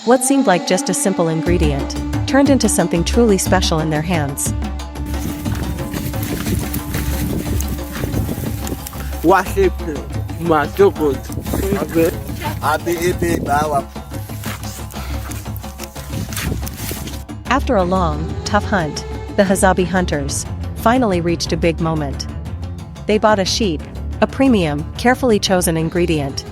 What seemed like just a simple ingredient turned into something truly special in their hands. After a long, tough hunt, the Hazabi hunters finally reached a big moment. They bought a sheep, a premium, carefully chosen ingredient.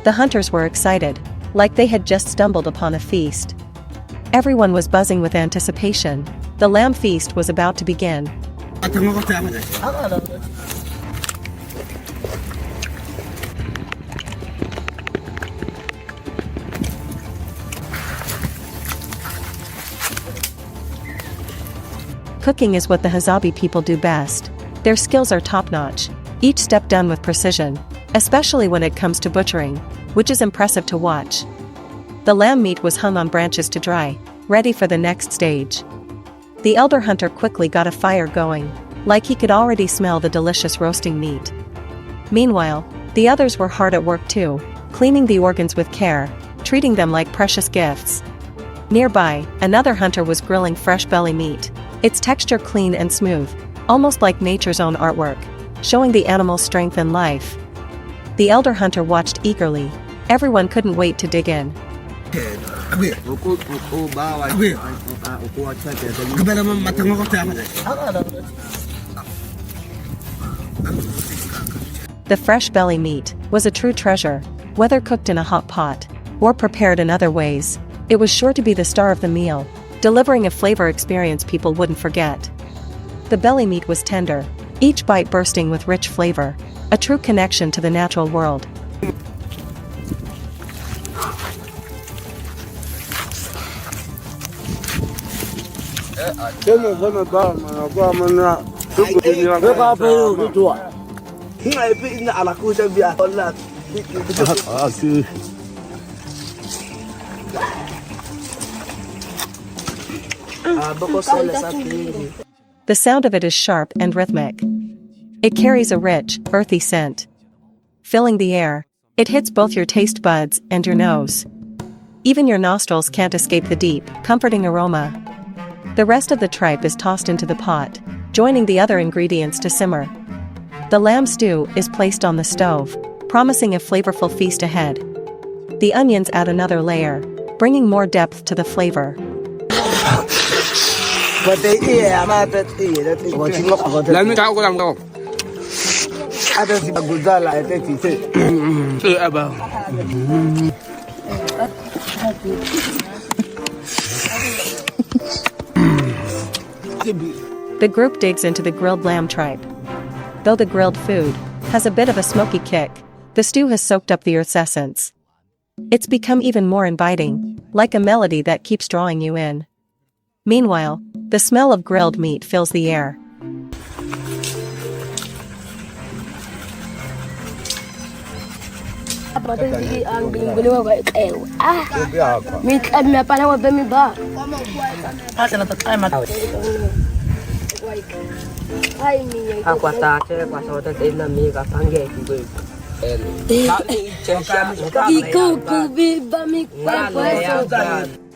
The hunters were excited, like they had just stumbled upon a feast. Everyone was buzzing with anticipation. The lamb feast was about to begin. Cooking is what the Hazabi people do best. Their skills are top-notch, each step done with precision, especially when it comes to butchering, which is impressive to watch. The lamb meat was hung on branches to dry, ready for the next stage. The elder hunter quickly got a fire going, like he could already smell the delicious roasting meat. Meanwhile, the others were hard at work too, cleaning the organs with care, treating them like precious gifts. Nearby, another hunter was grilling fresh belly meat, its texture clean and smooth, almost like nature's own artwork, showing the animal's strength and life. The elder hunter watched eagerly. Everyone couldn't wait to dig in. The fresh belly meat was a true treasure, whether cooked in a hot pot or prepared in other ways. It was sure to be the star of the meal, delivering a flavor experience people wouldn't forget. The belly meat was tender, each bite bursting with rich flavor, a true connection to the natural world. The sound of it is sharp and rhythmic. It carries a rich, earthy scent. Filling the air, it hits both your taste buds and your nose. Even your nostrils can't escape the deep, comforting aroma. The rest of the tripe is tossed into the pot, joining the other ingredients to simmer. The lamb stew is placed on the stove, promising a flavorful feast ahead. The onions add another layer, bringing more depth to the flavor. The group digs into the grilled lamb tripe. Though the grilled food has a bit of a smoky kick, the stew has soaked up the earth's essence. It's become even more inviting, like a melody that keeps drawing you in. Meanwhile, the smell of grilled meat fills the air.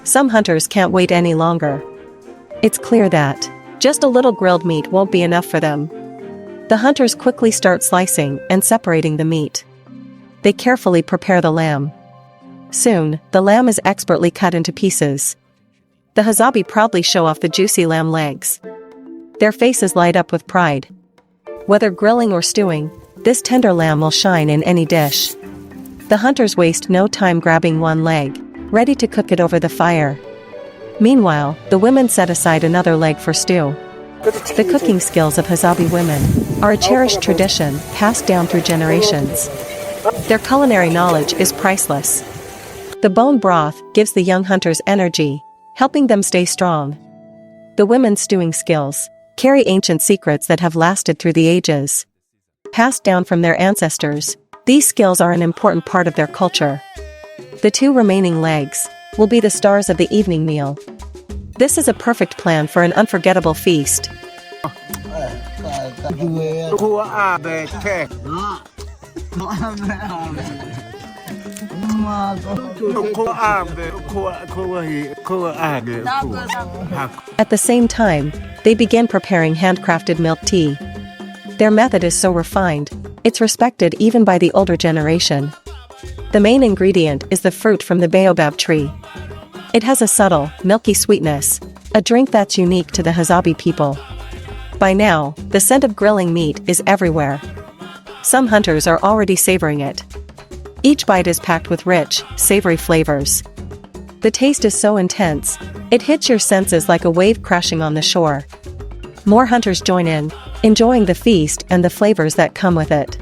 Some hunters can't wait any longer. It's clear that just a little grilled meat won't be enough for them. The hunters quickly start slicing and separating the meat. They carefully prepare the lamb. Soon, the lamb is expertly cut into pieces. The Hazabi proudly show off the juicy lamb legs. Their faces light up with pride. Whether grilling or stewing, this tender lamb will shine in any dish. The hunters waste no time grabbing one leg, ready to cook it over the fire. Meanwhile, the women set aside another leg for stew. The cooking skills of Hazabi women are a cherished tradition passed down through generations. Their culinary knowledge is priceless. The bone broth gives the young hunters energy, helping them stay strong. The women's stewing skills carry ancient secrets that have lasted through the ages. Passed down from their ancestors, these skills are an important part of their culture. The two remaining legs will be the stars of the evening meal. This is a perfect plan for an unforgettable feast. At the same time, they began preparing handcrafted milk tea. Their method is so refined, it's respected even by the older generation. The main ingredient is the fruit from the baobab tree. It has a subtle, milky sweetness, a drink that's unique to the Hazabi people. By now, the scent of grilling meat is everywhere. Some hunters are already savoring it. Each bite is packed with rich, savory flavors. The taste is so intense, it hits your senses like a wave crashing on the shore. More hunters join in, enjoying the feast and the flavors that come with it.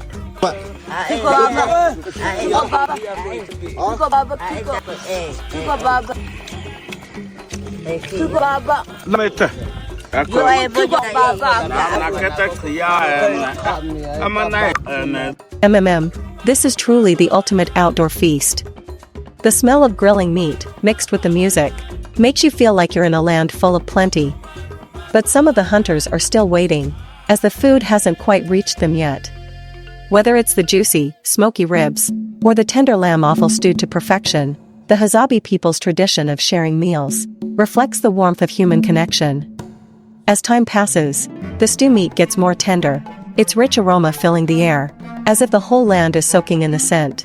This is truly the ultimate outdoor feast. The smell of grilling meat, mixed with the music, makes you feel like you're in a land full of plenty. But some of the hunters are still waiting, as the food hasn't quite reached them yet. Whether it's the juicy, smoky ribs, or the tender lamb offal stewed to perfection, the Hazabi people's tradition of sharing meals reflects the warmth of human connection. As time passes, the stew meat gets more tender, its rich aroma filling the air, as if the whole land is soaking in the scent.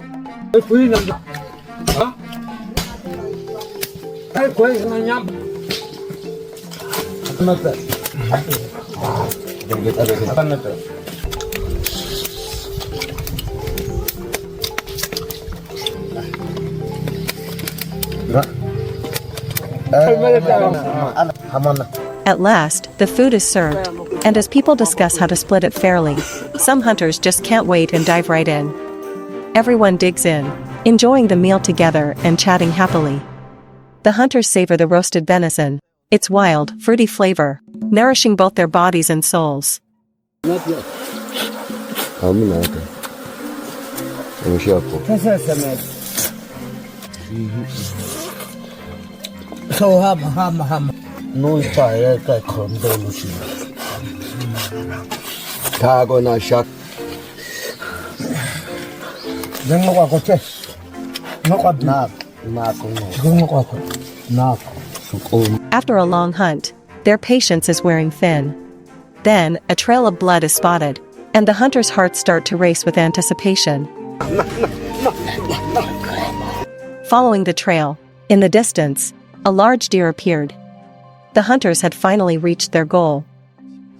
At last, the food is served, and as people discuss how to split it fairly, some hunters just can't wait and dive right in. Everyone digs in, enjoying the meal together and chatting happily. The hunters savor the roasted venison, its wild, fruity flavor, nourishing both their bodies and souls. After a long hunt, their patience is wearing thin. Then, a trail of blood is spotted, and the hunter's hearts start to race with anticipation. Following the trail, in the distance, a large deer appeared. The hunters had finally reached their goal.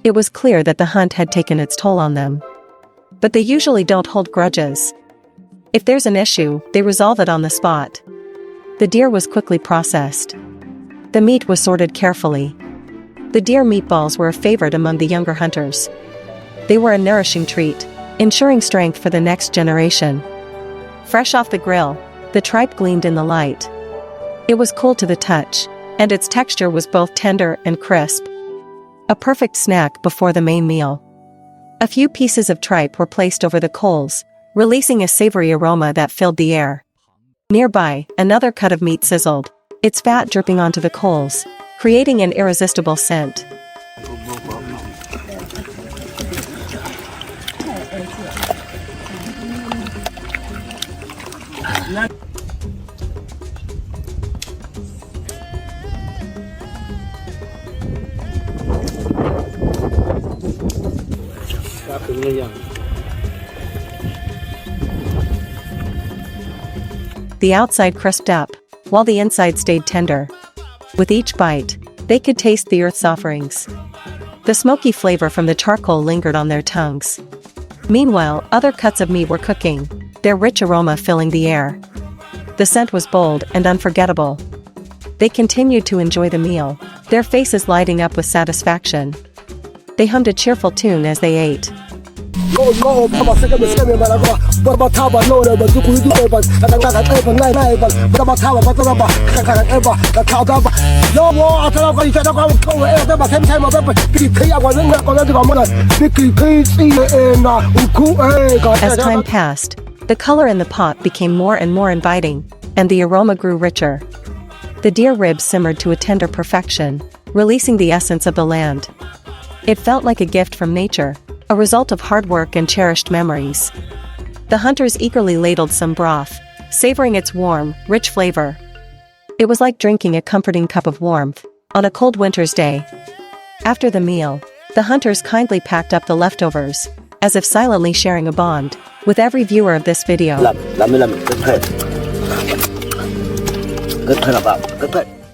It was clear that the hunt had taken its toll on them. But they usually don't hold grudges. If there's an issue, they resolve it on the spot. The deer was quickly processed. The meat was sorted carefully. The deer meatballs were a favorite among the younger hunters. They were a nourishing treat, ensuring strength for the next generation. Fresh off the grill, the tripe gleamed in the light. It was cool to the touch, and its texture was both tender and crisp. A perfect snack before the main meal. A few pieces of tripe were placed over the coals, releasing a savory aroma that filled the air. Nearby, another cut of meat sizzled, its fat dripping onto the coals, creating an irresistible scent. The outside crisped up, while the inside stayed tender. With each bite, they could taste the earth's offerings. The smoky flavor from the charcoal lingered on their tongues. Meanwhile, other cuts of meat were cooking, their rich aroma filling the air. The scent was bold and unforgettable. They continued to enjoy the meal, their faces lighting up with satisfaction. They hummed a cheerful tune as they ate. As time passed, the color in the pot became more and more inviting, and the aroma grew richer. The deer ribs simmered to a tender perfection, releasing the essence of the land. It felt like a gift from nature, a result of hard work and cherished memories. The hunters eagerly ladled some broth, savoring its warm, rich flavor. It was like drinking a comforting cup of warmth on a cold winter's day. After the meal, the hunters kindly packed up the leftovers, as if silently sharing a bond with every viewer of this video. Good